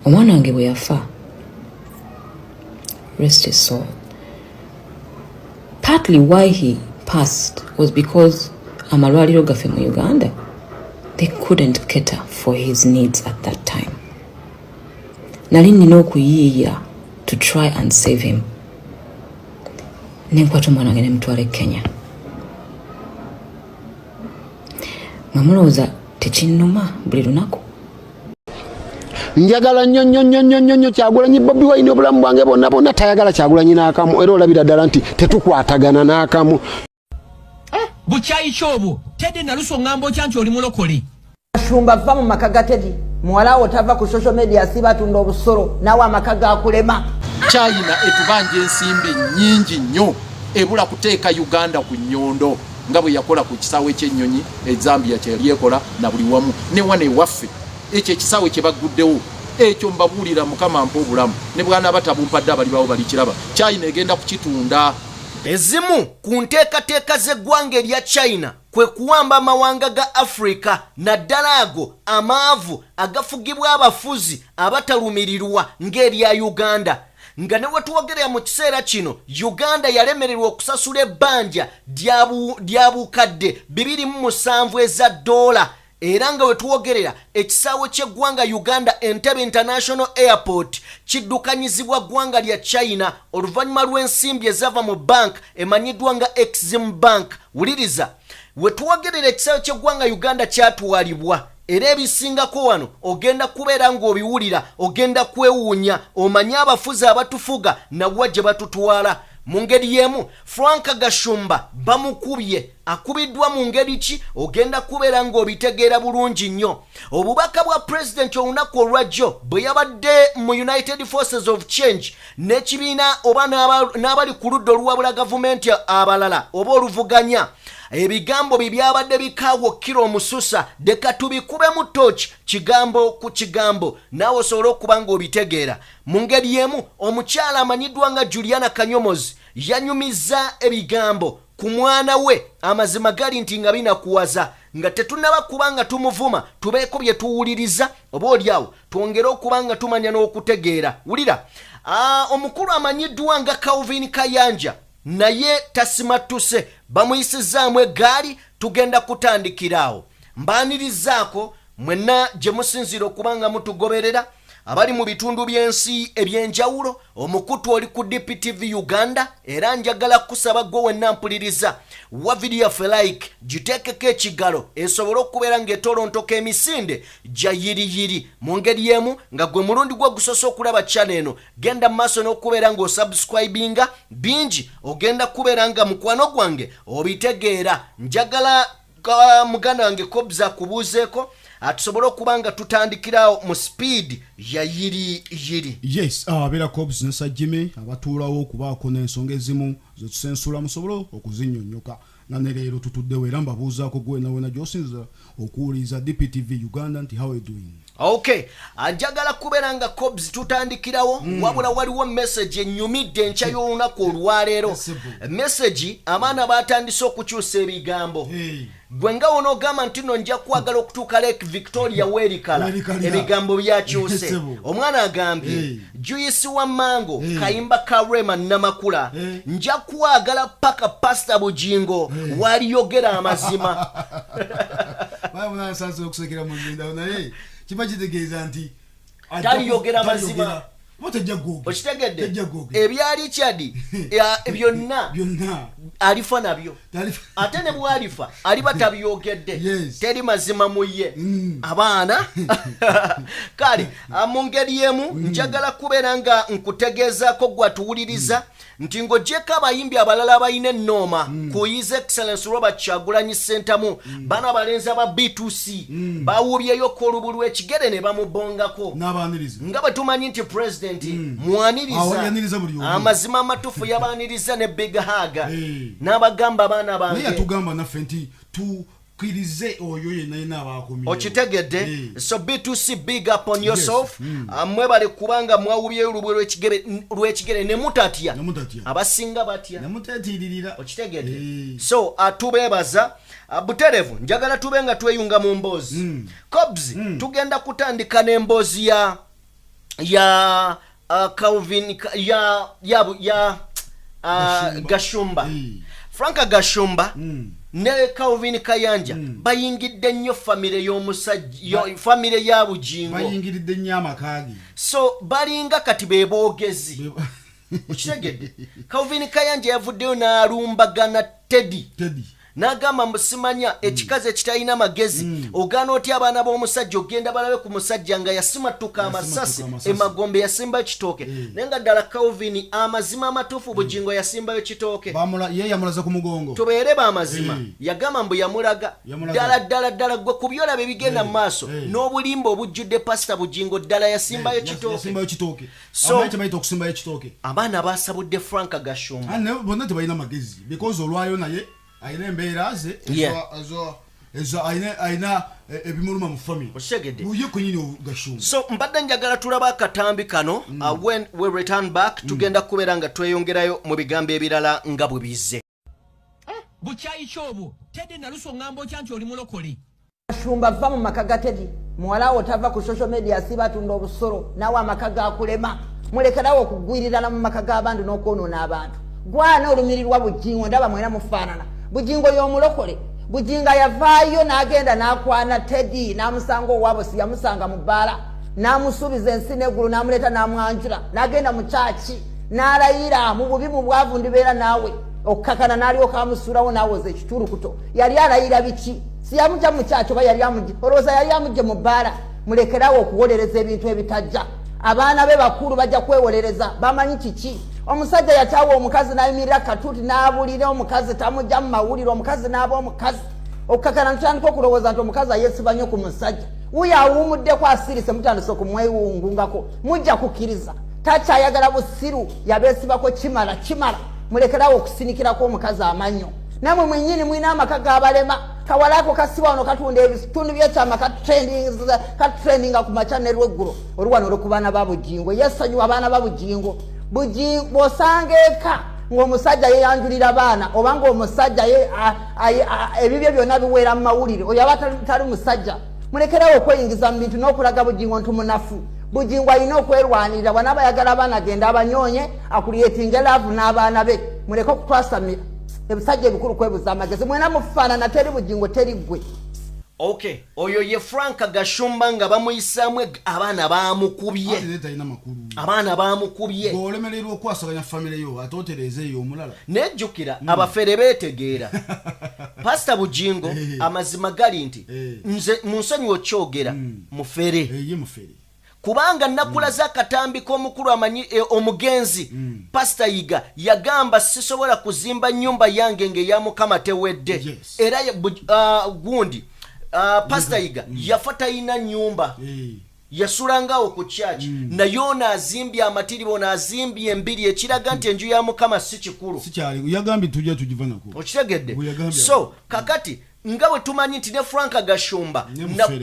omwana wange bwe yafa, rest his soul, partly why he passed was because amalwaliro gaffe mu Uganda, they couldn't cater for his needs at that time. Nali nina okuyiiya to try and save him. Nenkwata omwana wange ne mutwala Kenya. Mamulowooza tekinnuma buli lunaku. Njagala nnyo Kyagulanyi Bobi Wine obulamu bwange bonna tayagala Kyagulanyi n'akamu era olabira ddala nti tetukwatagana n'akamu. Buchayi chobo Teddy naluso ngambo kyancho oli mulokole. Gashumba va mu maka ga Teddy muwala wo tava ku social media siba tunda obusoro nawe amaka ga kulema. China etubanje ensimbi nnyingi nnyo ebula kuteeka Uganda ku nnyondo nga bwe yakola ku kisaawe ky'ennyonyi Zambia kye yekola na buli wamu ne wane waffe ekyo ekisaawe kye baguddewo ekyo mbabuulira Mukama mpa obulamu ne bwana batabumpadde abali bawo balikiraba China egenda kukitunda. Ezimu ku nteekateeka z'eggwanga erya China kwe kuwamba amawanga ga Africa naddala ago amaavu agafugibwa abafuzi abatalumirirwa ng'erya Uganda. Nga ne wetuwogerera mu kiseera kino Uganda yalemererwa okusasula ebbanja lya bukadde 207 eza dola. Era nga wetuwogerera ekisaawe ky'eggwanga Uganda Entebbe International Airport kiddukanyizibwa ggwanga lya China oluvannyuma lw'ensimbi ezava mu bank emanyiddwa nga Exim Bank. Wuliriza, wetuwogerera ekisaawe ky'eggwanga Uganda kyatwalibwa era ebisingako wano ogenda kubeera ng'obiwulira, ogenda kwewuunya, omanye abafuzi abatufuga nawa gye batutwala. Mu ngeri y'emu Frank Gashumba bamukubye, akubiddwa mu ngeri ki ogenda kubeera ng'obitegeera bulungi nnyo. Obubaka bwa president olunaku olwajjo bwe yabadde mu United Forces of Change n'ekibiina oba n'abali ku ludda oluwabula gavumenti abalala oba oluvuganya, ebigambo byabadde bikaawo kiro omususa deka tubikube mu tochi kigambo ku kigambo naawe osobola okuba ng'obitegeera. Mu ngeri y'emu omukyala amanyiddwa nga Juliana Kanyomozi yanyumiza ebigambo ku mwana we amazima gali nti nga binakuwaza nga tetunaba kubanga tumuvuma tubeeko bye tuwuliriza oba oliawo twongere okubanga tumanya n'okutegeera. Wulira, omukulu amanyiddwa nga Calvin Kayanja naye tasimatuse bamuyisizaamu eggaali tugenda kutandikiraawo. Mbaanirizaako mwenna gye musinzira okubanga mutugoberera abali mu bitundu by'ensi ebyenjawulo, omukutu oli ku DPTV Uganda era njagala kusaba gwe wenna mpuliriza wa video yaffe like giteekeko ekigalo esobole okubeera ng'etolontoka emisinde gya yiriyiri. Mu ngeri y'emu nga gwe mulundi gwe gusoose okulaba channel eno genda maaso n'okubeera ng'osubscribinga bingi ogenda kubeera nga mukwano gwange obitegeera. Njagala muganda wange Kobza kubuuzeeko atusobole okubanga tutandikirawo mu speed ya yiri. Yes, abera Kobza nsajjime abatuulawo okubaako n'ensonga ezimu zetusensula musobole okuzinnyonnyoka. Nga ne leero tutuddewo era mbabuuzaako gwe wena gy'osinza okuwuliriza DPTV Uganda nti how are you doing? Okay, njagala kubeera nga Kobza tutandikirawo wabula waliwo message ennyumidde enkya y'olunaku olwaleero. Message abaana batandise okukyusa ebigambo. Gwe nga wonogamba nti no nja kwagala okutuuka Lake Victoria weerikala ebigambo byakyuse. Omwana agambye Joyce wa Mango Kayimba Karema Namakula nja kwagala paka Pastor Bujingo waliyogera amazima. Bamuna sanso okusekera mu nda naye kiba kitegeeza nti taliyogera amazima. Okitegedde ebyali kyadi byonna alifa nabyo ate ne bwalifa aliba tabiyogedde teri mazima mu ye abaana kale mu ngeri y'emu njagala kubeera nga nkutegeezaako gwatuwuliriza nti ng'ogyeko abayimbi abalala abalina ennooma ku His Excellency Robert Kyagulanyi Ssentamu bano abalenzi aba B2C bawubyeyo kolubu lw'ekigere ne bamubongako nga bwe tumanyi nti president mwaniriza amazima amatufu yabaaniriza ne Big Haga n'abagamba abaana bange naye atugamba naffe nti tukirize oyo yenna abakomye okitegedde. So B2C big up on yourself. Mwebale kubanga mwawubyeyo olubu lw'ekigere ne mutatya abasinga batya okitegedde. So atubeebaza buterevu njagala tube nga tweyunga mu mboozi. Kobzi tugenda kutandika n'emboozi ya ya Calvin ya Gashumba. Franka Gashumba ne Calvin Kayanja bayingidde nnyo famire y'omusajja famire ya bujingo bayingidde nnyo amakagi so balinga kati beboogezi ukitegedde. Calvin Kayanja yavuddeyo n'alumbagana Teddy n'agamba musimanya ekikaze kitalina magezi ogana otya abaana b'omusajja ogenda balabe ku musajja nga yasimatuka amasasi emagombe yasimbayo kitooke naye nga ddala Calvin amazima amatuufu bujingo yasimbayo kitooke ye yamulaza ku mugongo tubeere b'amazima yagamba mbu yamulaga ddala gwe ku byolaba ebigenda mu maaso n'obulimba obujjudde pasita bujingo ddala yasimbayo kitooke so okusimbayo kitooke abaana baasabudde Franka Gashumba bonna tebalina magezi because olwayo naye ayina embeera ze ezo ayina ebimuluma mu family uye kunyini Gashumba. So mbadde njagala tulaba akatambi kano when we return back tugenda kubeera nga tweyongerayo mu bigambo ebirala nga bwe bizze. Buchayi chobo Teddy naluso ngambo kyanti oli mulokole. Gashumba va mu maka ga Teddy muwala wo tava ku social media siba tunda obusoro nawe amaka ga kulema mulekerawo okugwirirana mu maka g'abantu n'okwonoona abantu gwana olumirirwa bujingo ndaba mwena mufaanana bujingo y'omulokole bujinga yavaayo n'agenda n'akwana Teddy n'amusanga owabo si yamusanga mu bbaala n'amusuubiza ensi n'eggulu n'amuleeta n'amwanjula n'agenda mu kyaki n'alayira mu bubi mu bwavu ndibeera naawe okukakana n'alyoka amusuulawo n'awoza ekitulukuto yali alayira biki si yamugya mu kyaki oba yali amugye olowooza yali amugye mu bbaala mulekerawo okuwolereza ebintu ebitajja abaana be bakulu bajja kwewolereza bamanyi kiki omusajja yakyawa omukazi n'ayimirira katuuti n'abulira omukazi tamujja mu mawulire omukazi n'aba omukazi okukakana ntutandika okulowooza nti omukazi ayesiba nnyo ku musajja wuyo awumuddeko asirise mutandise okumwewungungako mujja kukkiriza takyayagala busiru yabeesibako kimala mulekerawo okusinikirako omukazi amannyo namwe mwennyini mwina amaka g'abalema kawalako kasiba wano katunda ebitundu byekyama katrendinga ku macane lweggulo oluwano olwokubaana ba bujingo yesonyiwa abaana ba bujingo bw'osanga eka ng'omusajja yeyanjulira baana oba ng'omusajja ebibyo byonna biweera mu mawulire oyo aba tali musajja mulekerawo okweyingiza mu bintu n'okulaga bujingo nti munafu bujingo alina okwerwanirira bwana abayagala abaana agenda abanyonye akuliyetinga laavu n'abaana be muleke okutwasamira ebisajja ebikulu kwebuza amagezi mwena mufaanana teri bujingo teri ggwe. Okay, oyo ye Franka Gashumba nga bamuyisaamu abaana baamukubye abaana baamukubye olemererwa okwasaganya famire yo atotereze eyo omulala nejjukira abafere beetegeera pasita bujingo amazima gali nti nze mu nsonyi okyogera mufere kubanga nakulaza akatambi k'omukulu amanyi omugenzi pasita yiga yagamba sisobola kuzimba nnyumba yange ng'eya mukama tewedde era gundi pasita yiga yafa talina nnyumba yasulangawo ku kyaki naye ono azimbye amatiribo n'azimbye embiri ekiraga nti enju ya mukama si kikulu yagambye tujja tugivanako okitegedde so kakati nga bwe tumanyi nti ne Franka Gashumba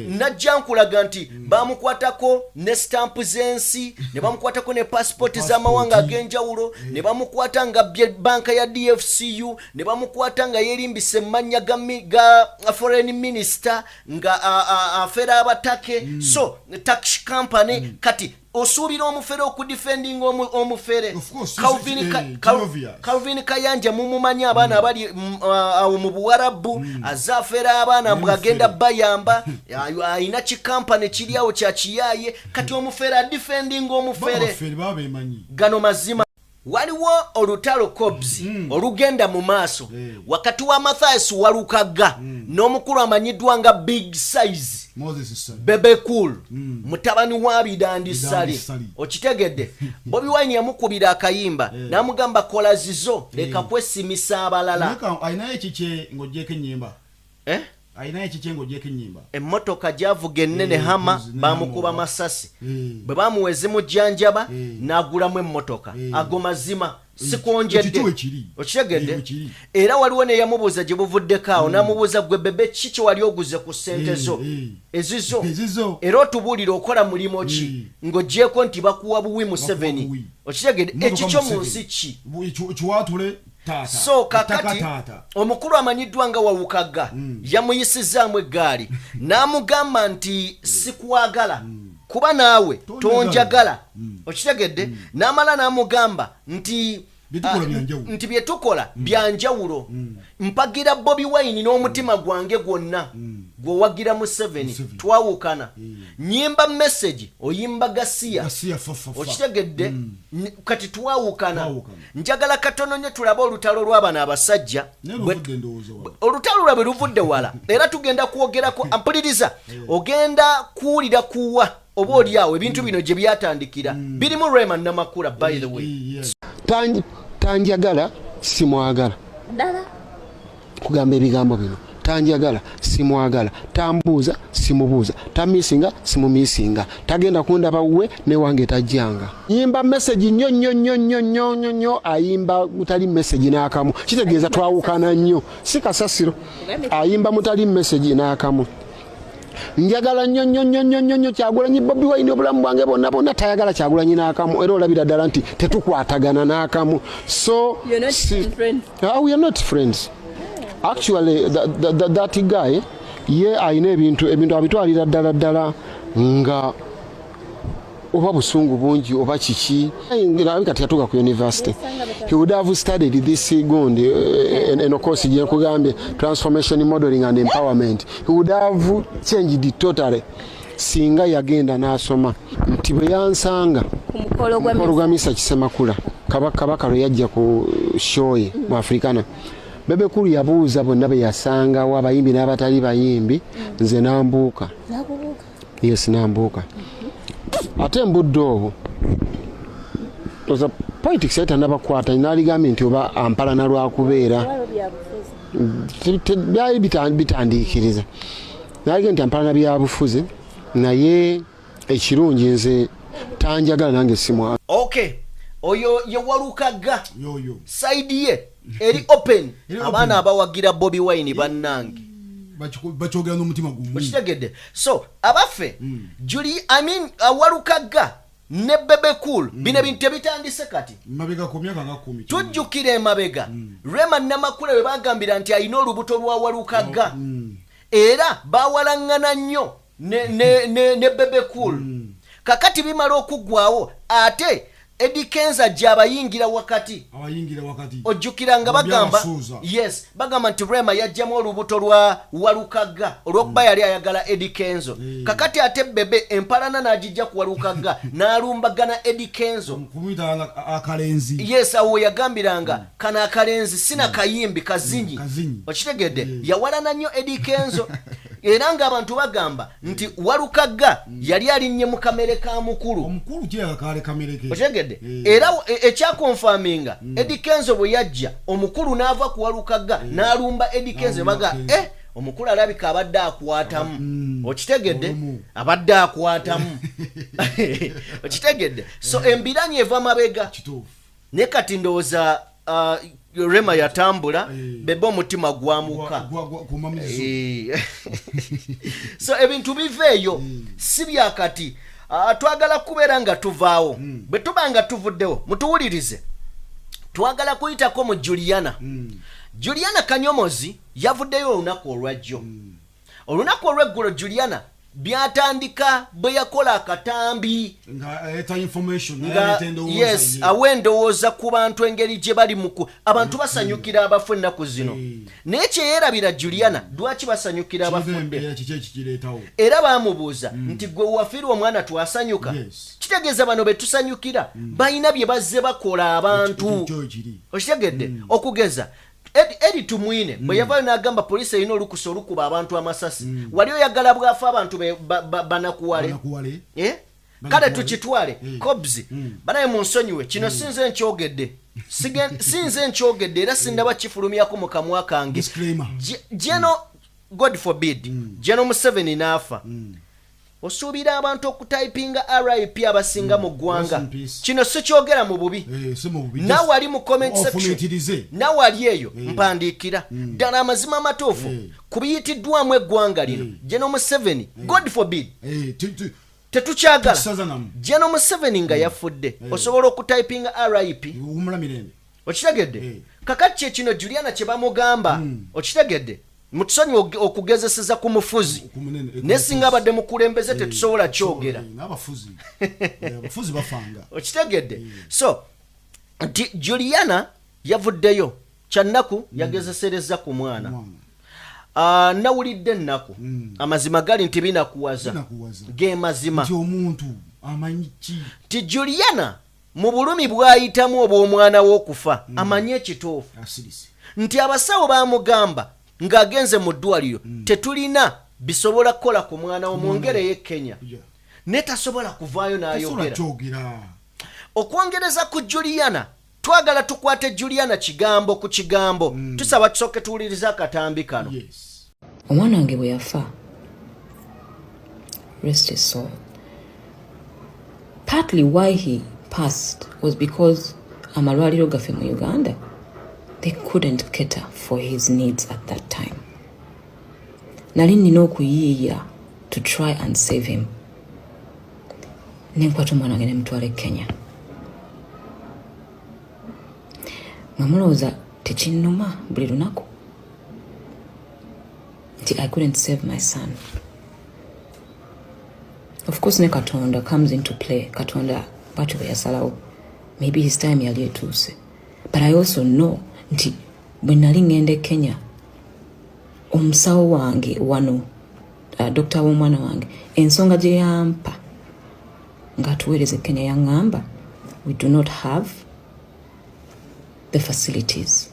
najja nkulaga nti bamukwatako ne stampu z'ensi ne bamukwatako ne pasipoti z'amawanga ag'enjawulo ne bamukwata nga banka ya DFCU ne bamukwata nga yeerimbise emmanya ga foreign minister nga afera abatake so tax company kati osuubira omufere okudifendinga omufere Calvin Kayanja mumumanyi abaana abali awo mu Buwarabu azafera abaana bwagenda bayamba ayina kikampani kiri awo kya kiyaye kati omufere adifendinga omufere gano mazima. Waliwo olutalo Cobbs olugenda mu maaso wakati wa Mathias Walukaga n'omukulu amanyiddwa nga Big Size Bebe Cool mutabani wa Bidandi Sali okitegedde Bobi Wine yamukubira akayimba n'amugamba kola zizo leka kwesimisa abalala ayina ekiche ng'ogyeko ennyimba ayina ekichengo jeke nyimba emmotoka javuga ennene hama bamukuba masasi bwe bamuweze mu jjanjaba n'agulamu emmotoka ago mazima sikwonjedde okitegedde era waliwo ne yamubuuza gye buvuddeko n'amubuuza gwe bebe kiki wali oguze ku ssente zo ezizo era otubuulire okola mulimo ki ng'ogyeko nti bakuwa buwi mu 7 okitegedde ekikyo mu nsi ki kiwatule so kakati omukulu amanyiddwa nga Walukaga yamuyisizaamu eggaali n'amugamba nti sikwagala kuba naawe tonjagala okitegedde n'amala n'amugamba nti nti byetukola byanjawulo mpagira Bobi Wine n'omutima gwange gwonna gwewagira mu 7 twawukana nyimba message oyimba gasiya okitegedde kati twawukana njagala katono nnyo tulaba olutalo lw'abana abasajja olutalo lwabwe luvudde wala era tugenda kwogerako ampuliriza ogenda kuwulira kuwa oba oliawo ebintu bino gye byatandikira birimu Raymond Namakula by the way tanjagala simwagala Dala kugamba ebigambo bino tanjagala simwagala tambuuza simubuuza tamisinga simumisinga tagenda kundaba uwe ne wange tajjanga yimba message nnyo ayimba mutali message n'akamu kitegeeza twawukana nnyo si kasasiro ayimba mutali message n'akamu njagala nnyo Kyagulanyi Bobi Wine obulamu bwange bonna tayagala Kyagulanyi n'akamu era olabira ddala nti tetukwatagana n'akamu so you're not friends. We are not friends. Actually that guy ayina ebintu abitwalira ddala nga oba busungu bungi oba kiki kati yatuuka ku university. He would have studied this gundi eno course gye nkugambye transformation modeling and empowerment. He would have changed it totally singa yagenda n'asoma nti bwe yansanga kumukolo gwa misa Kisemakula kabaka lwe yajja ku shoye mu Africana Bebe kulu yabuuza bonna be yasangawo abayimbi n'abatali bayimbi nze nambuuka yes nambuuka ate mbudde obwo toza politics etanabakwata naligambye nti oba ampalana lwakubeera byali bitandiikiriza naligambye nti ampalana byabufuzi naye ekirungi nze tanjagala nange simwa okay oyo yewalukaga side ye eri open abaana abawagira Bobi Wine bannange bakyogera n'omutima gumu okitegedde so abafe awalukaga ne Bebe Cool bino bintu tebitandise kati mabega ku myaka nga 10 tujjukire emabega Raymond Namakula we bagambira nti ayina olubuto lwawalukaga era bawalaŋŋana nnyo ne Bebe Cool kakati bimala okuggwawo ate Eddie Kenza jabayingira wakati ojjukira nga bagamba yes bagamba nti Rema yajjamu olubuto lwa walukaga olwokuba yali ayagala Eddie Kenzo kakati ate Bebe empalana n'agijja ku walukaga n'alumbagana Eddie Kenzo kumuyita akalenzi yes awo yagambiranga kana akalenzi sina kayimbi kazinyi okitegedde yawalana nnyo Eddie Kenzo era ng'abantu bagamba nti walukaga yali alinnye mu kamere ka omukulu kye kale kamere ke okitegedde era ekyakonfaminga Eddie Kenzo bwe yajja omukulu n'ava ku walukaga n'alumba Eddie Kenzo baga omukulu alabika abadde akwatamu okitegedde abadde akwatamu okitegedde so embiranye eva mabega ne kati ndowooza Rema yatambula Bebe omutima gwamuka so ebintu biveeyo si byakati twagala kubeera nga tuvaawo bwe tuba nga tuvuddewo mutuwulirize twagala kuyitako mu Juliana Kanyomozi yavuddeyo olunaku olwajjo olunaku olw'eggulo Juliana byatandika bwe yakola akatambi yes awendowooza ku bantu engeri gye bali muku abantu basanyukira abafu ennaku zino naye kyeyerabira Juliana lwaki basanyukira abafudde era bamubuuza nti gwe wafiirwa omwana twasanyuka kitegeeza bano be tusanyukira balina bye bazze bakola abantu okitegedde okugeza Edi tumwine bwe yavayo n'agamba poliisi erina olukusa olukuba abantu amasasi wali oyagala bwafa abantu banakuwale kale tukitwale kobzi banaye munsonyiwe kino sinze nkyogedde era sindaba kifulumyako mu kamwa kange Geno God forbid Geno Museveni n'afa osuubira abantu okutayipinga RIP abasinga mu ggwanga kino sikyogera mu bubi nawali mu comment section nawali eyo mpandiikira ddala amazima amatuufu ku biyitiddwamu eggwanga lino Geno Museveni God forbid tetukyagala Geno Museveni nga yafudde osobola okutayipinga RIP okitegedde kakati kye kino Juliana kye bamugamba okitegedde mutusonyi okugezeseza ku mufuzi nesinga abadde mukulembeze tetusobola kyogera abafuzi bafanga okitegedde so nti Juliana yavuddeyo kyannaku yagezesereza ku mwana nawulidde ennaku amazima gali nti binakuwaza ge mazima nti omuntu amanyi ki ti Juliana mu bulumi bw'ayitamu obw'omwana w'okufa amanye ekituufu nti abasawo bamugamba ng'agenze mu ddwaliro tetulina bisobola kukola ku mwana wo mwongereyo e Kenya ne tasobola kuvaayo n'ayogera okwongereza ku Juliana twagala tukwate Juliana kigambo ku kigambo tusaba tusooke tuwuliriza akatambi kano omwana wange bwe yafa rest his soul partly why he passed was because amalwaliro gaffe mu Uganda they couldn't cater for his needs at that time nali nina okuyiiya to try and save him nenkwata omwana wange nemutwala e Kenya nga mulowooza tekinnuma buli lunaku nti I couldn't save my son. Of course ne Katonda comes into play. Katonda bwatyo bwe yasalawo maybe his time yali etuuse, but I also know nti bwe nali ngenda e Kenya omusawo wange wano dokita w'omwana wange ensonga gye yampa ng'atuweereza e Kenya yaŋŋamba we do not have the facilities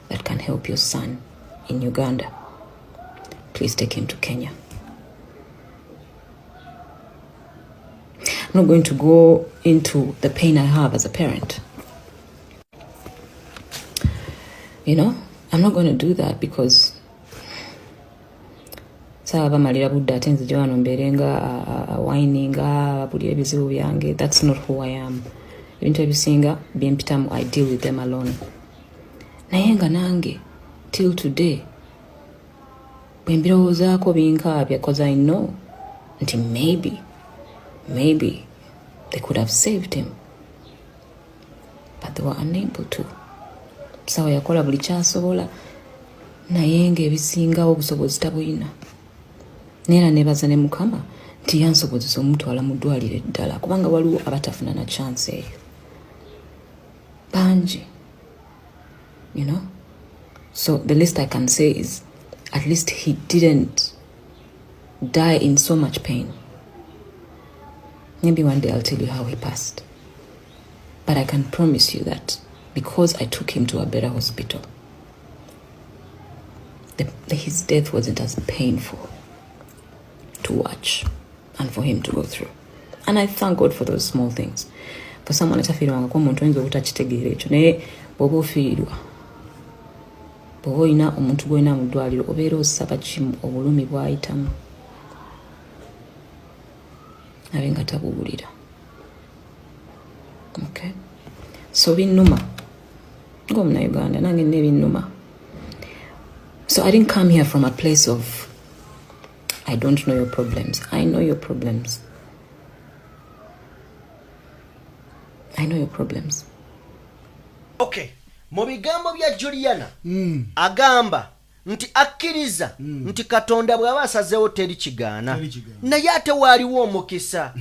that can help your son in Uganda. Please take him to Kenya. I'm not going to go into the pain I have as a parent. You know, I'm not going to do that because saaba malira budde ate nzija wano mbeere nga whininga buli ebizibu byange. That's not who I am. Ebintu ebisinga byempitamu I deal with them alone. Naye nga nange till today bwe mbirowoozaako binkaabya because I know nti maybe they could have saved him, but they were unable to. Sawa yakola buli kyasobola naye ng'ebisingawo obusobozi tabuyina. Neera nebaza ne Mukama nti yansobozesa omutwala mu ddwaliro eddala kubanga waliwo abatafuna na chance eyo bangi, you know. So the least I can say is at least he didn't die in so much pain. Maybe one day I'll tell you how he passed. But I can promise you that because I took him to a better hospital, his death wasn't as painful to watch and for him to go through. And I thank God for those small things. For someone atafiirwanga ko omuntu oyinza obutakitegeera ekyo naye bw'oba ofiirwa bw'oba olina omuntu gw'olina mu ddwaliro obeera osaba kimu obulumi bw'ayitamu abe nga tabuwulira. Okay? So binnuma ng'omunauganda nange nina ebinnuma. So I didn't come here from a place of I don't know your problems. I know your problems. I know your problems. Okay. Mu bigambo bya Juliana agamba nti akkiriza nti Katonda bw'aba asazeewo teri kigaana naye ate waaliwo omukisa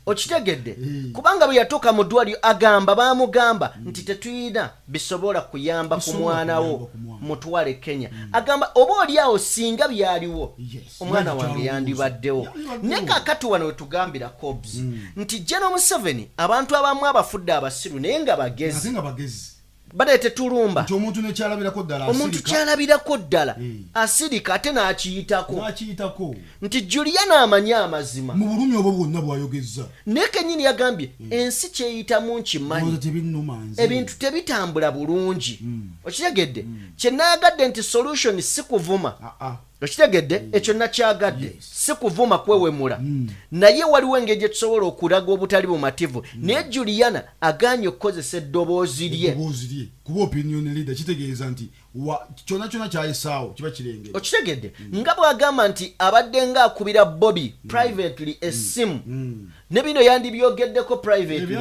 okitegedde kubanga bwe yatuuka mu ddwaliro agamba baamugamba nti tetuyina bisobola kuyamba ku mwana wo mutwale Kenya. Agamba oba oliawo singa byaliwo omwana wange yandibaddewo. Ne kaakati wano we tugambira Cobbs nti General Museveni abantu abamu abafudde abasiru naye nga bagezi baleete tulumba omuntu kyalabirako ddala asirika ate n'akiyitako nti Juliana amanyi amazima mu bulumi obwo bwonna bw'ayogezza. Naye kennyini yagambye ensi kyeyitamu nkimanyi ebintu tebitambula bulungi okitegedde kye nayagadde nti solution si kuvuma okitegedde ekyo nakyagadde si kuvuma kwewemula naye waliwo engeri gye tusobola okulaga obutali bumativu naye Juliana aganye okukozesa eddoboozi lye kuba opinion leader kitegeeza nti kyona kyayisaawo kiba kirengera okitegedde nga bwagamba nti abadde nga akubira Bobi privately essimu ne bino yandibyogeddeko privately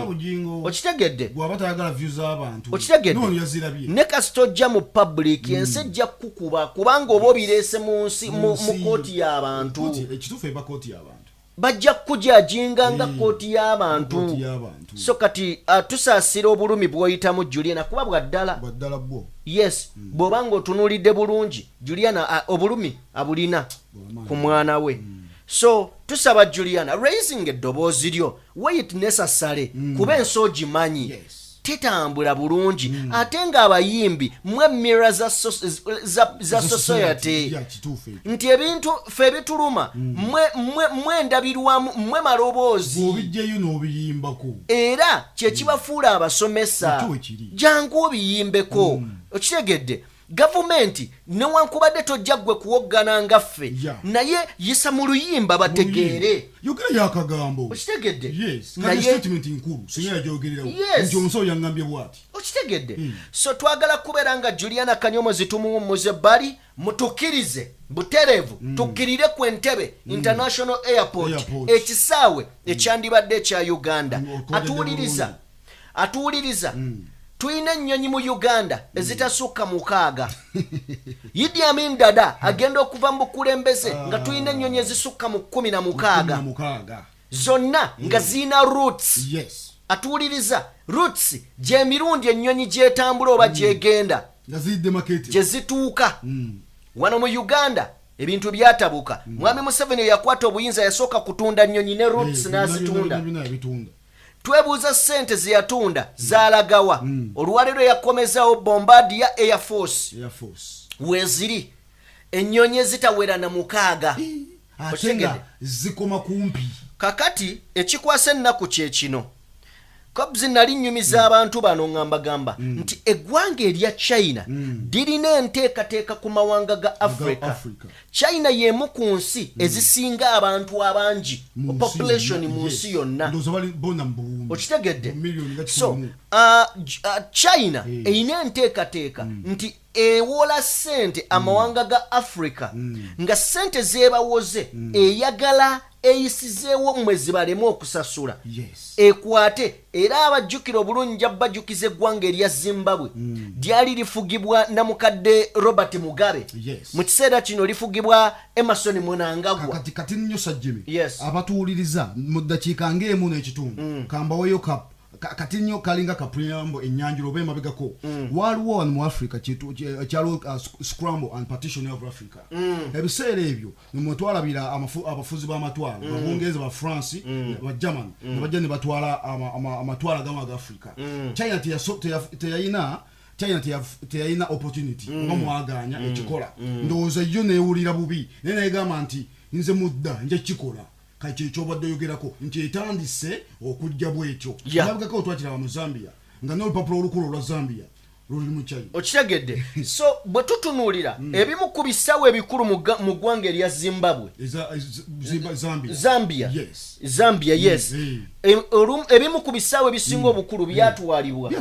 okitegedde gwaba tayagala views z'abantu okitegedde no yazirabye ne kastojja mu public ensi ejja kukuba kubanga oba obireese mu nsi mu kooti y'abantu ekituufu eba kooti y'abantu bajja kujajinga nga kooti y'abantu so kati tusaasira obulumi bw'oyitamu Juliana kuba bwaddala bwo yes bw'obanga otunuulidde bulungi Juliana obulumi abulina ku mwana we so tusaba Juliana raising eddoboozi lyo wait necessary kuba ensi ogimanyi tetambula bulungi ate ng'abayimbi mwe mirror za society nti ebintu ffe bituluma mwe ndabirwamu mwe maloboozi obijjeyo n'obiyimbako era kyekibafuula abasomesa jangu obiyimbeko okitegedde gavumenti newankubadde tojja gwe kuwoggana nga ffe naye yisa mu luyimba bategeere yogera yakagambo okitegedde naye statement nkulu singa yajogererawo nti omusawo yangambye bwati okitegedde so twagala kubeera nga Juliana Kanyomozi tumuwummuze bali mutukirize buterevu tukkirire ku Entebbe International Airport ekisaawe ekyandibadde ekya Uganda atuwuliriza tuyina ennyonyi mu Uganda ezitasukka 6 Idi Amin Dada agenda okuva mu bukulembeze nga tuyina ennyonyi ezisukka mu 16 zonna nga zina roots atuwuliriza roots gy'emirundi ennyonyi gyetambula oba gyegenda gye zituuka wano mu Uganda ebintu byatabuka mwami Museveni yakwata obuyinza yasooka kutunda nnyonyi ne roots n'azitunda twebuuza ssente ze yatunda zaalagawa olwaleero yakomezawo Bombardier Air Force weeziri ennyonyi ezitawera na 6 zikoma kumpi kakati ekikwasa ennaku kye kino Kobzi nali nnyumiza abantu bano ngamba nti eggwanga erya China lirina enteekateeka ku mawanga ga Africa. China y'emu ku nsi ezisinga abantu abangi population mu nsi yonna okitegedde so China eyina enteekateeka nti ewola sente amawanga ga Africa nga sente zeebawoze eyagala eyisizeewo mwezi balemu okusasula ekwate era abajjukira obulungi abajjukiza eggwanga erya Zimbabwe lyali lifugibwa na mukadde Robert Mugabe mu kiseera kino lifugibwa Emerson Mnangagwa kati nnyo sajjimi abatuwuliriza mu ddakiika ng'emu n'ekitundu kambaweyo kati nnyo kalinga kapreamble enyanjula oba emabegako waliwo wano mu Africa kyalo scramble and partition of Africa ebiseera ebyo nemwetwalabira abafuzi b'amatwala Abongereza ba France ba German nebajja ne batwala amatwala gama ga Africa China teyayina opportunity oba mwaganya ekikola ndowooza yo neewulira bubi naye negamba nti nze mudda nja kikola kati kyobadde yogerako nti etandise okujja bwekyo nabugako otwakiraba mu Zambia nga n'olupapula olukulu olwa Zambia luli mu China okitegedde so bwe tutunuulira ebimu ku bisaawe ebikulu mu ggwanga erya Zimbabwe Zambia yes ebimu ku bisaawe ebisinga obukulu byatwalibwa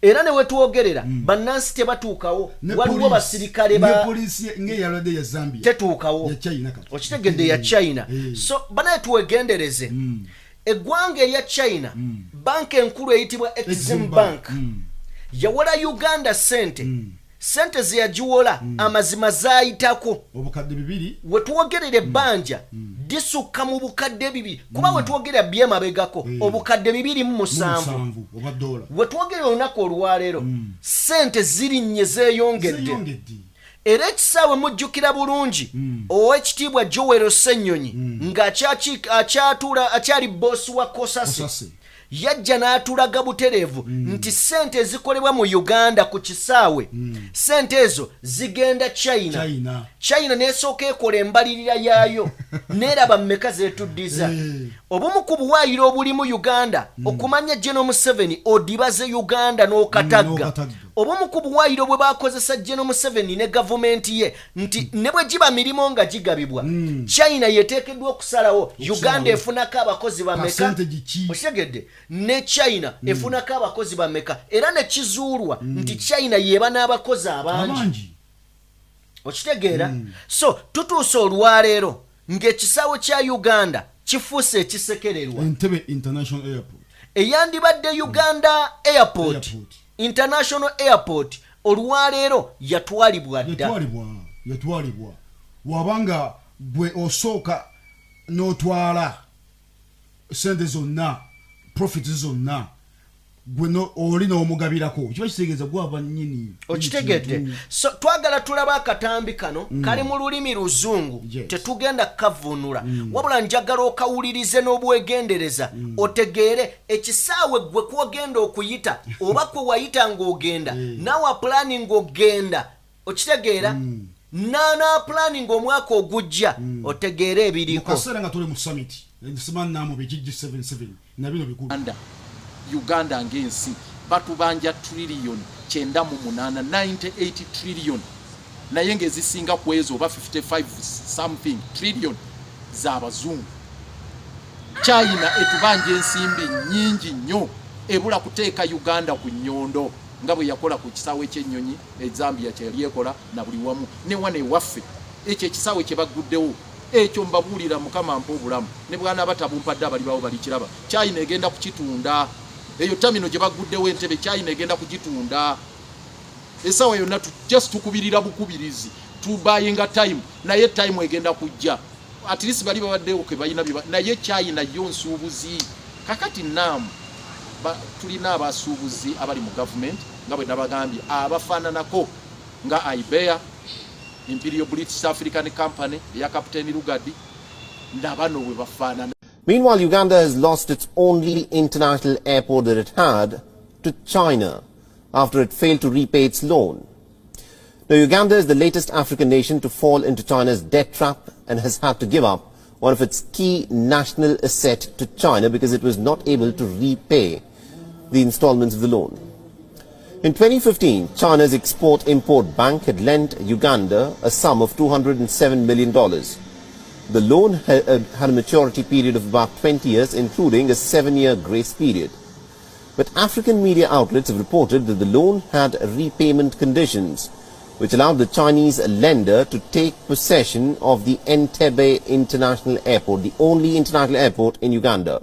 era ne wetwogerera bannansi tebatuukawo waliwo basirikale polisi ng'eyalwadde ya Zambia tetuukawo okitegedde ya China so banaye tuwegendereze eggwanga erya China banka enkulu eyitibwa Exim Bank yawola Uganda sente zeyagiwola amazima zaayitako obukadde 2 wetwogerera ebbanja disukka mu bukadde 2 kuba wetwogerera byemabegako obukadde 2.7 wetwogerera olunaku olwaleero sente zirinnye zeeyongedde era ekisaawe mujjukira bulungi ow'ekitiibwa Joel Ssennyonyi akyali boosi wa Kosasi yajja n'atulaga butereevu nti sente ezikolebwa mu Uganda ku kisaawe sente ezo zigenda China n'esooka ekola embalirira yaayo n'eraba mmeka zeetuddiza obumu ku buwaayiro obuli mu Uganda okumanya General Museveni odibaze Uganda n'okatagga obumu ku buwaayiro bwe bakozesa General Museveni ne gavumenti ye nti ne bwe giba mirimu nga gigabibwa China yeteekeddwa okusalawo Uganda efunako abakozi bameka okitegedde ne China efunako abakozi bameka era ne kizuulwa nti China yeeba n'abakozi abangi okitegeera so tutuuse olwaleero ng'ekisaawe kya Uganda kifuuse ekisekererwa Entebbe International Airport eyandibadde Uganda Airport International Airport olwaleero yatwalibwa wabanga bwe osooka n'otwala sente zonna profit zonna gwe oli n'omugabirako kiba kitegeeza gwaba nnyini okitegedde so twagala tulaba akatambi kano kali mu lulimi luzungu tetugenda kukavunula wabula njagala okawulirize n'obwegendereza otegeere ekisaawe gwe kwogenda okuyita oba kwe wayita ng'ogenda nawa planning ogenda okitegeera nana planning omwaka ogujja otegeere ebiriko kaseera nga tuli mu summit nsimannamu bekijji 77 nabino bikulu Uganda ng'ensi batubanja trillion 98 trillion naye ng'ezisinga ku ezo oba 55 something trillion z'abazungu. China etubanja ensimbi nnyingi nnyo ebula kuteeka Uganda ku nnyondo nga bwe yakola ku kisaawe ky'ennyonyi Zambia kye yali ekola na buli wamu ne wane waffe ekyo ekisaawe kye bagguddewo ekyo mbabuulira Mukama mpa obulamu ne bwana batabumpadde abali bawo balikiraba China egenda kukitunda eyo tamino gye bagguddewo Entebbe China egenda kugitunda esaawa yonna just tukubirira bukubirizi tubayinga time naye time egenda kujja at least bali babaddewo ke bayina naye China yo nsuubuzi kakati nam tulina abasuubuzi abali mu government nga bwe nabagambye abafaananako nga Iberia Imperial British African Company ya Captain Lugadi ndabano bwe bafaanana. Meanwhile, Uganda has lost its only international airport that it had to China after it failed to repay its loan. Now, Uganda is the latest African nation to fall into China's debt trap and has had to give up one of its key national assets to China because it was not able to repay the installments of the loan. In 2015, China's Export-Import Bank had lent Uganda a sum of $207 million. The loan had a maturity period of about 20 years, including a 7-year grace period. But African media outlets have reported that the loan had repayment conditions, which allowed the Chinese lender to take possession of the Entebbe International Airport, the only international airport in Uganda.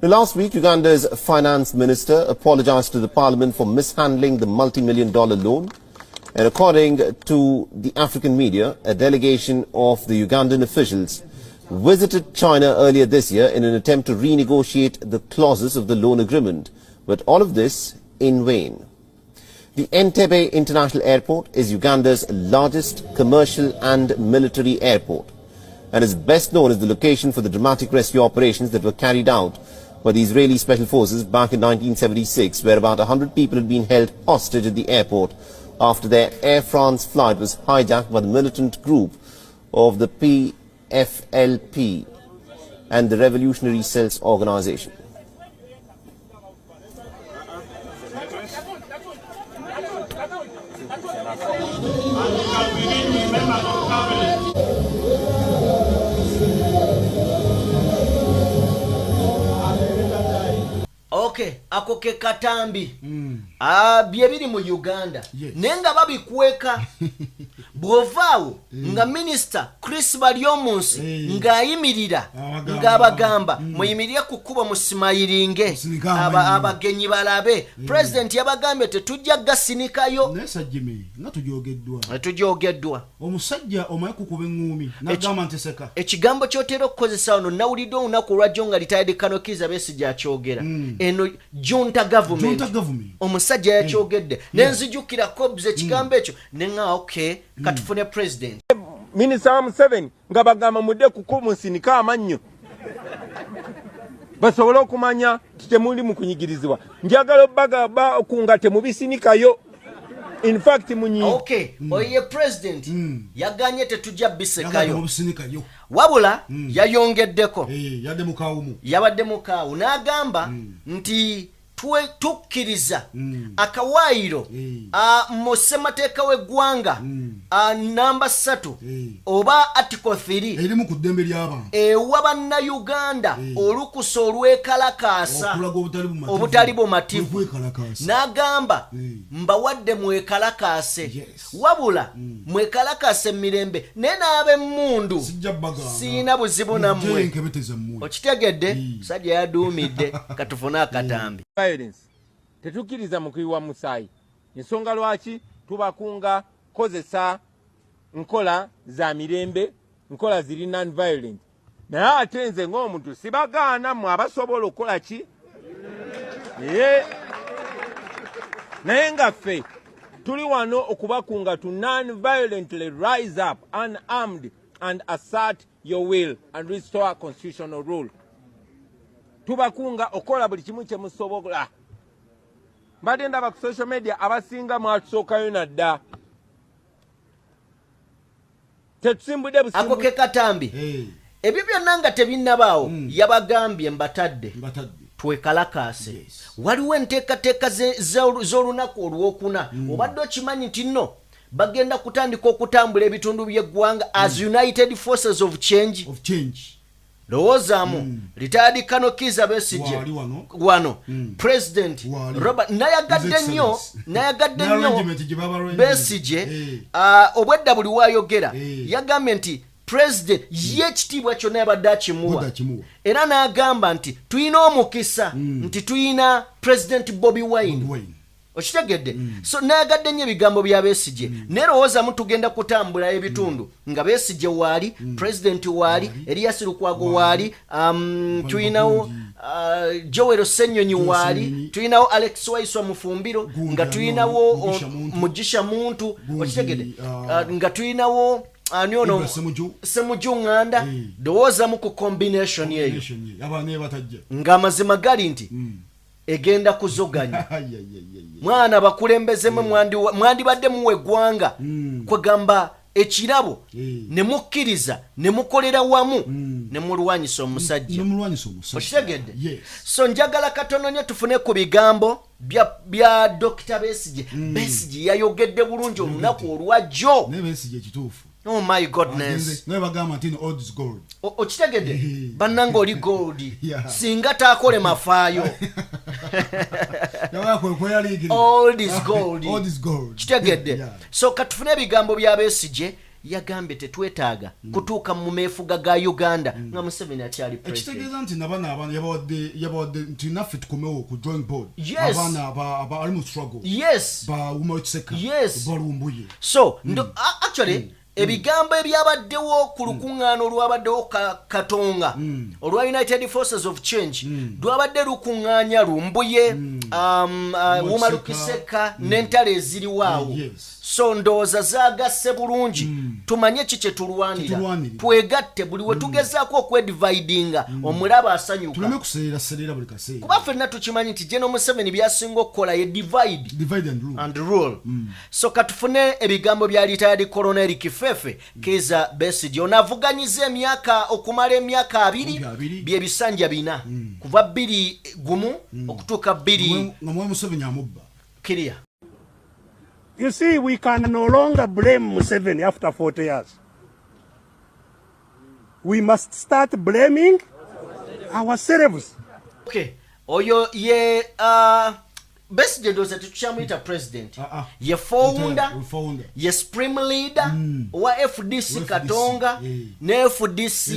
Now, last week, Uganda's finance minister apologized to the parliament for mishandling the multi-million-dollar loan. And according to the African media, a delegation of the Ugandan officials visited China earlier this year in an attempt to renegotiate the clauses of the loan agreement. But all of this in vain. The Entebbe International Airport is Uganda's largest commercial and military airport and is best known as the location for the dramatic rescue operations that were carried out by the Israeli Special Forces back in 1976, where about 100 people had been held hostage at the airport after their Air France flight was hijacked by the militant group of the PFLP and the Revolutionary Cells Organization. Okay, ako ke katambi bye biri mu Uganda nenga babikweka bwovaawo nga minister Chris Baryomunsi ng'ayimirira ng'abagamba muyimirire ku kkubo musimayiringe abagenyi balabe president yabagambye tetujja gasinikayo nesajjimi nga tujogeddwa omusajja omaye kukuba eŋŋuumi n'agamba nti seka ekigambo ky'otera okukozesa ono nawulidde olunaku olwajjo nga retired Kanokiza Besigye akyogera eno junta government omusajja yakyogedde nenzijukira kobs ekigambo ekyo nenga okay katufune president Minister Museveni nga bagamba mudde kukumusinika amannyo basobole okumanya temuli mu kunyigirizibwa njagala bagamba okunga temubisinikayo in fact munyi okay oye president yaganye tetujja bisekayo wabula yayongeddeko yabadde mukaawu n'agamba nti tukkiriza akawaayiro mu ssemateeka w'eggwanga namba 3 oba article 3 erimu ku ddembe ly'abantu ewa bannayuganda olukusa olwekalakaasa obutali bumativu n'agamba mbawadde mwekalakaase wabula mwekalakaase emirembe naye n'ab'emmundu siina buzibu nammwe okitegedde musajja yaduumidde katufune akatambi tetukkiriza mukuyiwa musaayi ensonga lwaki tubakunga kozesa nkola za mirembe nkola ziri non-violent naye ate nze ng'omuntu sibagaana mmwe abasobola okukola ki naye nga ffe tuli wano okubakunga to non-violently rise up unarmed and assert your will and restore constitutional rule. Tubakunga okola buli kimu kye musobola. Mbadde ndaba ku social media abasinga mwatusookayo nadda. Tetusimbudde busimbu. Ako ke katambi. Ebyo byonna nga tebinnabaawo yabagambye mbatadde. Twekalakaase. Waliwo enteekateeka z'olunaku olwokuna. Obadde okimanyi nti nno bagenda kutandika okutambula ebitundu by'eggwanga as United Forces of Change. Lowoozaamu retired Kano Kiza Besigye wano President Robert nayagadde nnyo Besigye obwedda buli waayogera yagambye nti President y'ekitiibwa kyonna yabadde akimuwa era n'agamba nti tuyina omukisa nti tuyina President Bobi Wine. Okitegedde so nayagadde nnyo ebigambo bya Besigye nerowoozaamu tugenda kutambula ebitundu nga Besigye waali President waali Erias Lukwago waali tuyinawo Joel Ssenyonyi waali tuyinawo Alex Waiswa Mufumbiro nga tuyinawo Mugisha Muntu. Okitegedde nga tuyinawo anyono Semuju Nganda ndowoozamu ku combination yeyo nga amazima gali nti egenda kuzoganya mwana bakulembezemu mwandibadde muwe eggwanga kwegamba ekirabo ne mukkiriza ne mukolera wamu ne mulwanyisa omusajja okitegedde so njagala katono nnyo tufune ku bigambo bya Dr. Besigye yayogedde bulungi olunaku olwajjo. Oh my goodness. Okitegedde bannanga oli gold singa taakole mafaayo all is gold kitegedde so katufune ebigambo bya Besigye yagambye tetwetaaga kutuuka mu meefuga ga Uganda nga Museveni akyali president. Ekitegeeza nti nabana yabawadde nti naffe tukomewo ku drawing board abaana ali mu struggle ba Umotsekka balumbuye so actually ebigambo ebyabaddewo ku lukuŋŋaana olwabaddewo Katonga olwa United Forces of Change lwabadde lukuŋŋaanya Lumbuye Wumalukiseka n'entalo eziriwaawo so ndowooza zaagasse bulungi tumanye ki kye tulwanira twegatte buli we tugezaako okwedividinga omulaba asanyuka kuba ffenna tukimanyi nti General Museveni byasinga okukola ye divide and rule so katufune ebigambo bya retired Colonel Kifefe Kiza Besigye onaavuganyiza okumala emyaka 2 byebisanja 4 kuva 2 okutuuka 2 kiria. You see, we can no longer blame Museveni after 40 years. We must start blaming ourselves. Okay. Oyo ye Besigye doza tukyamuyita president. Ye founder. Ye supreme leader wa FDC Katonga ne FDC.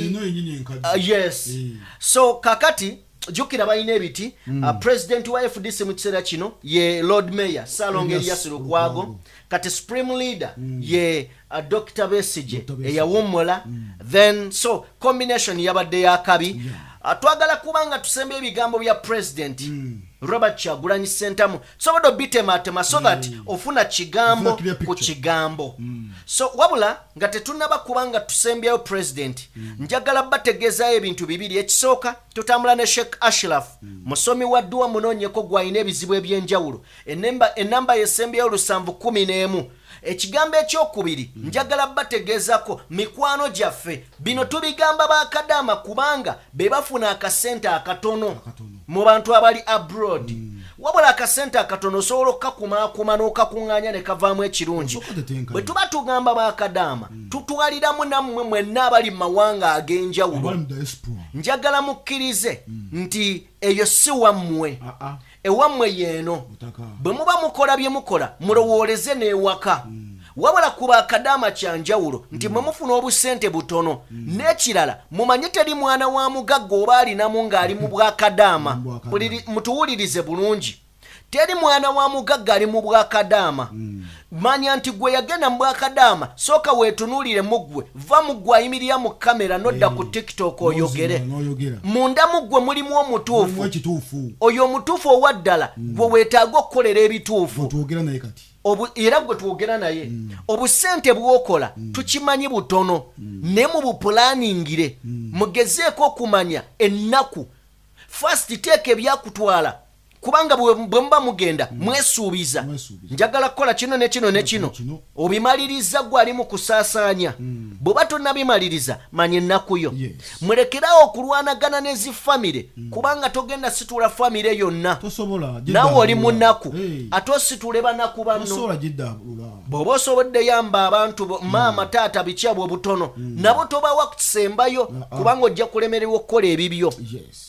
Yes. So kakati jukira balina ebiti president wa FDC mu kiseera kino ye Lord Mayor Salonge Erias Lukwago kati supreme leader ye Dr. Besigye eyawumula then so combination yabadde yakabi twagala kubanga tusembe ebigambo bya president Robert Kyagulanyi Ssentamu sobodo bitematema so that ofuna kigambo ku kigambo so wabula nga tetunaba kubanga tusembyayo president njagala bategezayo ebintu bibiri ekisooka tutambula ne Sheikh Ashraf musomi wa dduwa munoonyeko gwalina ebizibu ebyenjawulo enamba yesembyayo 711 ekigambo ekyokubiri njagala bategeezako mikwano gyaffe bino tubigamba bakadama kubanga be bafuna akasente akatono mu bantu abali abroad wabula akasente akatono osobola okakumaakuma n'okakuŋŋaanya ne kavaamu ekirungi. Bwe tuba tugamba bakadaama tutwaliramu nammwe mwenna abali mu mawanga ag'enjawulo, njagala mukkirize nti eyo si wammwe, ewammwe yeeno. Bwe muba mukola bye mukola mulowooleze n'ewaka. Wabula ku bakadaama kyanjawulo nti mwe mufuna obusente butono, n'ekirala mumanye teri mwana wa mugagga oba alinamu ng'ali mu bwakadaama. Mutuwulirize bulungi, teri mwana wa mugagga ali mu bwakadaama. Manya nti gwe yagenda mu bwakadaama sooka weetunuulire muggwe, va muggwe ayimirira mu kamera nodda ku TikTok oyogere. Munda muggwe mulimu omutuufu, oyo omutuufu owa ddala gwe weetaaga okukolera ebituufu era gwe twogera naye. Obusente bwokola tukimanyi butono, ne mu bupulaaningire mugezeeko okumanya ennaku fast teeka ebyakutwala, kubanga bwe muba mugenda mwesuubiza njagala kukola kino ne kino ne kino, obimaliriza gwe ali mu kusaasaanya. Bw'oba tonnabimaliriza manya ennaku yo. Mulekerawo okulwanagana n'ezi famire, kubanga togenda situla famire yonna. Naawe oli mu nnaku ate ositule banaku banno. Bw'oba osobodde yamba abantu maama taata bikyabwe obutono, nabo tobawa kusembayo, kubanga ojja kulemererwa okukola ebibyo.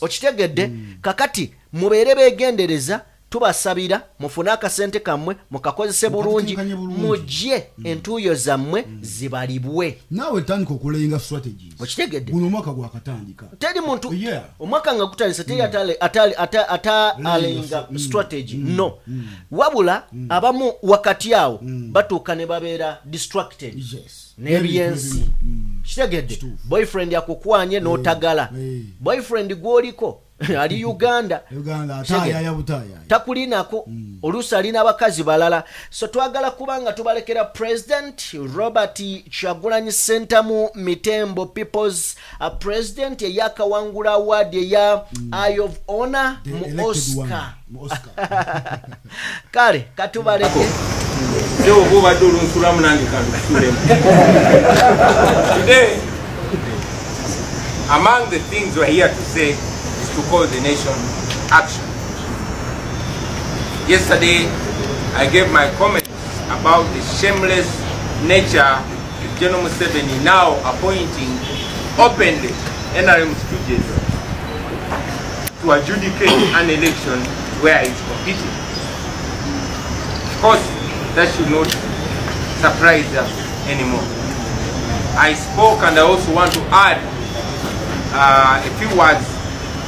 Okitegedde? Kakati mubeere beegendereza, tubasabira mufune akasente kammwe mukakozese bulungi, mujje entuuyo zammwe zibalibwe. Naawe tandika okulenga strategies. Okitegedde? Guno omwaka gwakatandika. Teri muntu omwaka nga gutandise teri alenga strategy. No. Wabula abamu wakati awo batuuka ne babeera distracted n'ebyensi. Kitegedde? Boyfriend akukwanye n'otagala. Boyfriend gwoliko ali Uganda takulinako, oluusi alina abakazi balala. So twagala kubanga tubalekera President Robert Kyagulanyi Ssentamu Mitembo People's President eyakawangula award eya Eye of Honor mu Oscar. Kale katubaleke today. Among the things we're here to say is to call the nation action. Yesterday, I gave my comments about the shameless nature of General Museveni now appointing openly NRM students to adjudicate an election where he's competing. Of course, that should not surprise us anymore. I spoke, and I also want to add a few words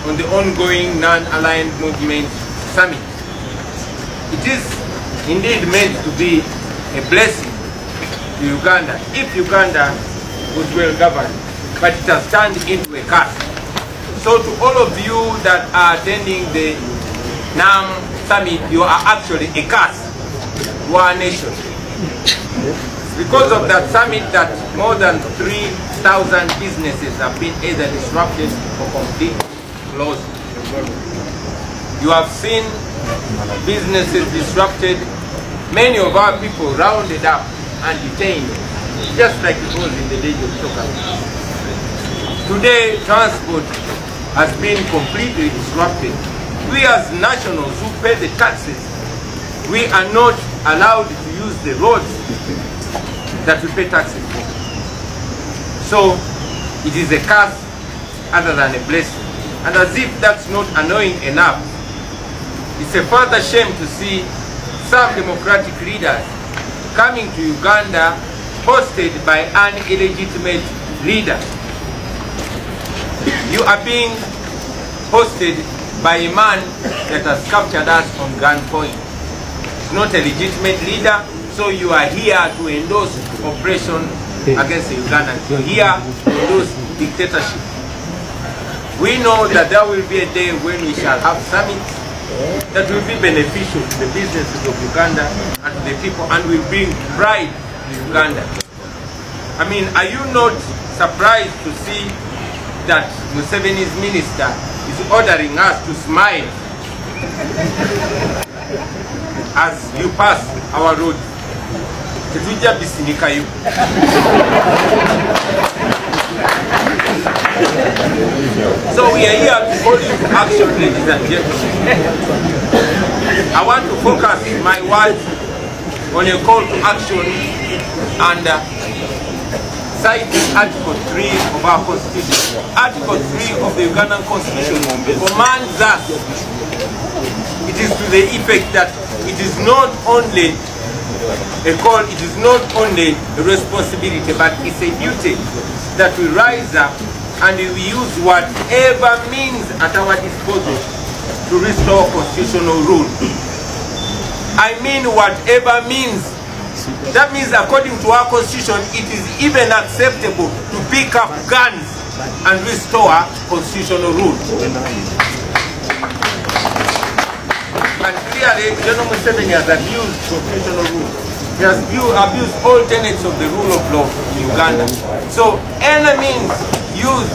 on the ongoing non-aligned movement summit. It is indeed meant to be a blessing to Uganda if Uganda was well governed, but it has turned into a curse. So to all of you that are attending the NAM summit, you are actually a curse to our nation. Because of that summit that more than 3,000 businesses have been either disrupted or completely closed. You have seen businesses disrupted, many of our people rounded up and detained, just like it was in the days of Choka. Today, transport has been completely disrupted. We as nationals who pay the taxes, we are not allowed to use the roads that we pay taxes for. So it is a curse other than a blessing. And as if that's not annoying enough, it's a further shame to see some democratic leaders coming to Uganda hosted by an illegitimate leader. You are being hosted by a man that has captured us on gunpoint. It's not a legitimate leader, so you are here to endorse oppression against the Ugandans. You're here to endorse dictatorship. We know that there will be a day when we shall have summits that will be beneficial to the businesses of Uganda and to the people, and will bring pride to Uganda. I mean, are you not surprised to see that Museveni's minister is ordering us to smile as you pass our road? So we are here to call you to action, ladies and gentlemen. I want to focus my words on a call to action and cite Article 3 of our Constitution. Article 3 of the Ugandan Constitution commands us. It is to the effect that it is not only a call, it is not only a responsibility, but it's a duty that we rise up and we use whatever means at our disposal to restore constitutional rule. I mean whatever means. That means according to our constitution, it is even acceptable to pick up guns and restore constitutional rule. And clearly, General Museveni has abused constitutional rule. He has abused all tenets of the rule of law in Uganda. So any means used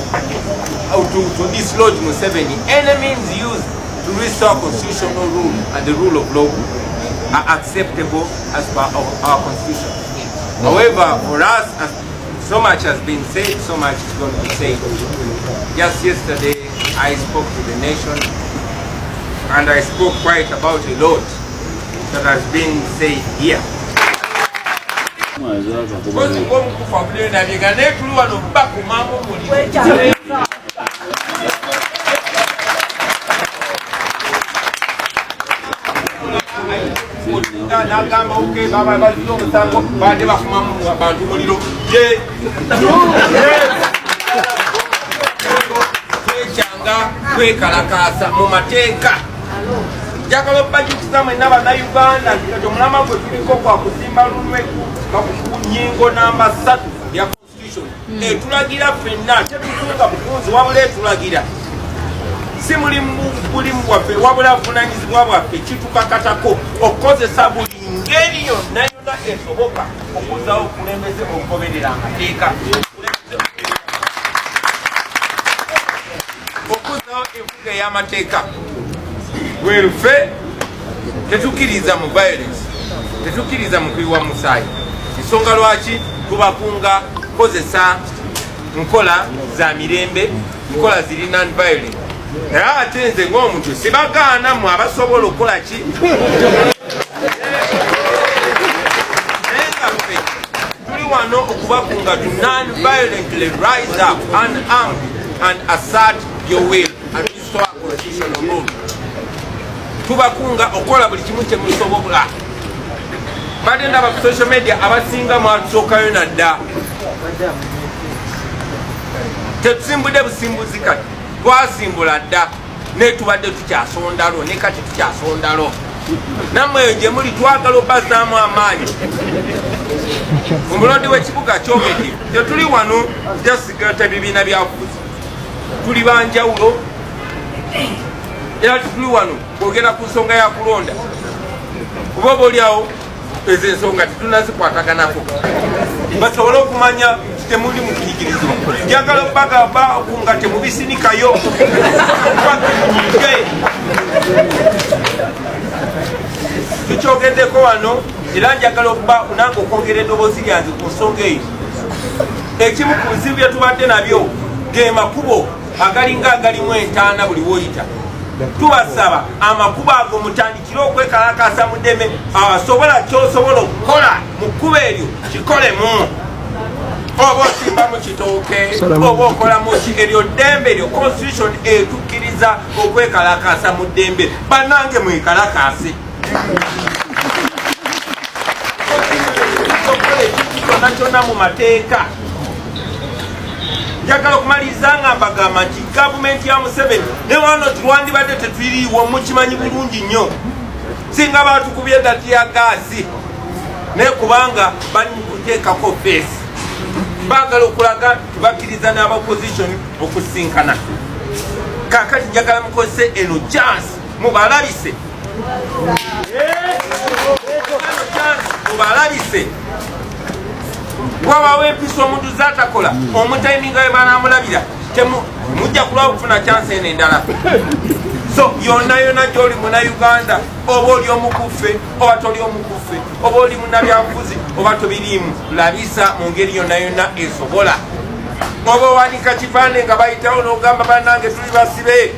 to dislodge Museveni, any means used to restore constitutional rule and the rule of law are acceptable as per our constitution. However, for us, so much has been said, so much is going to be said. Just yesterday, I spoke to the nation, and I spoke quite about a lot that has been said here. Nagamba okay baba bazilo musango bade bafumamu abantu muliro ye changa kwekalakasa mu mateeka jakalo bajukisa mwe naba na Uganda kito mulama gwe tuliko kwa kusimba lunwe bakunyingo namba 3 ya constitution tulagira fenna tetutunga bukunzi wabule tulagira si mulimu waffe wabula vunanyizibwa bwaffe kitukakatako okozesa buli ngeri yonna yonna esoboka okuzawo okulembeze okugoberera amateeka okuzawo enfuga ey'amateeka bwerufe tetukkiriza mu violence tetukkiriza mu kuyiwa musaayi ensonga lwaki tubakunga kozesa nkola za mirembe nkola ziri non violent era ate nze ng'omuntu sibagaana mu abasobola okukola ki naye nga ffe tuli wano okubakunga to non-violently rise up unarmed and assert your will and restore constitutional rule. Tubakunga okukola buli kimu kye musobola. Badde ndaba ku social media abasinga mwatusookayo nadda tetusimbudde busimbuzi kati twasimbula dda ne tubadde tukyasondalo ne kati tukyasondalo nammwe gye muli twagala obbazaamu amaanyi omulodi w'ekibuga kyogedde tetuli wano jasigata bibiina byabufuzi tuli banjawulo era tetuli wano kwogera ku nsonga ya kulonda kuba oba oliawo ezo ensonga tetunazikwatanako basobole okumanya temuli mu kuyigirizo njagala obbagamba nga temubisinikayo tukyogeddeko wano era njagala okuba nange okwongera eddoboozi lyange ku nsonga eyo ekimu ku bizibu bye tubadde nabyo ge makubo agalinga agalimu entaana buli woyita tubasaba amakubo ago mutandikire okwekalakasa mu ddeme abasobola kyosobola okukola mu kkubo eryo kikolemu oba osimba mu kitooke oba okola mu eryo ddembe eryo constitution etukkiriza okwekalakasa mu ddembe bannange mwekalakase kyonna kyonna mu mateeka njagala okumaliriza nga mbagamba nti gavumenti ya Museveni ne wano tulwandibadde tetwiriiwo mukimanyi bulungi nnyo singa batukubye dati ya gaasi naye kubanga bali mu kuteekako feesi baagala okulaga tubakkiriza n'abaopposition okusinkana kakati njagala mukozese eno chance mubalabise mubalabise wabawo empisa omuntu zatakola omutaiminga we banamulabira mujja kulwa okufuna chance eno endala so yonna yonna gy'oli munauganda oba oli omukuffe oba toli omukuffe oba oli munnabyabufuzi oba tobiriimu labisa mu ngeri yonna yonna esobola oba owanika kipande nga bayitawo n'ogamba bannange tuli basibe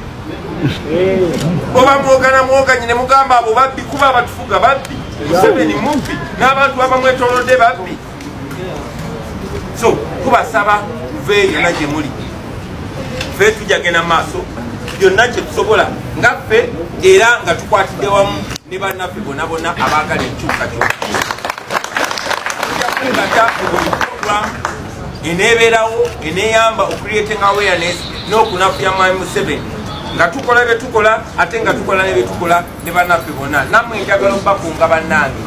oba mwoganye ne mugamba abo babbi kuba abatufuga babbi Museveni mubbi n'abantu abamwetolodde babbi. So kubasaba muveeyo na gye muli, ffe tujagenda maaso byonna kye tusobola nga ffe era nga tukwatidde wamu ne bannaffe bonna bonna abaagala enkyukakyuka. Tujja buli program eneebeerawo eneeyamba ocreating awareness n'okunafuya Mwami Museveni nga tukola bye tukola ate nga tukola ne bye tukola ne bannaffe bonna. Nammwe njagala okubakunga bannange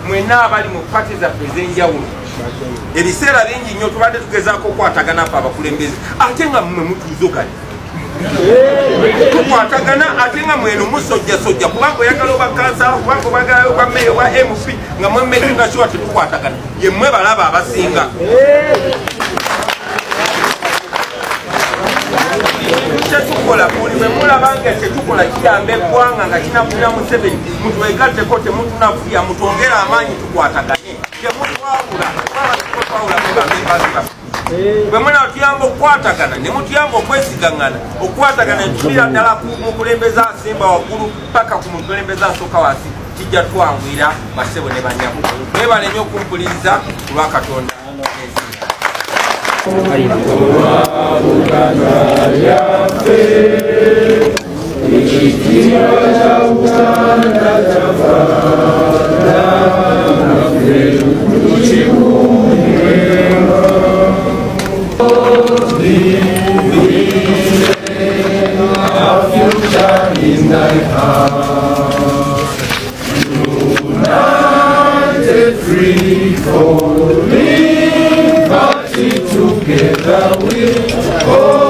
mwenna abali mu pati zaffe ez'enjawulo. Ebiseera bingi nnyo tubadde tugezaako okwatagana ffe abakulembeze ate nga mmwe mutuuzoganye tukwatagana ate nga mweno musojjasojja kubanga oyagala oba kansala kubanga obagala oba meeya oba MP nga mwemekinga kiwa tetukwatagana ye mmwe balaba abasinga. Tetukola buli bwe mulabanga tetukola kiyamba eggwanga nga kinafuya Museveni mutwegatteko temutunafuya mutwongere amaanyi tukwataganye temutwawula bwe munatuyamba okukwatagana ne mutuyamba okwesigaŋŋana okukwatagana netulira ddala ku mukulembeze asemba waggulu paka ku mukulembeze asooka wansi kijja twangwira basebo ne banyabo. Mwebale nnyo okumpuliriza ku lwa Katonda. In thy heart, united, free for liberty, together we'll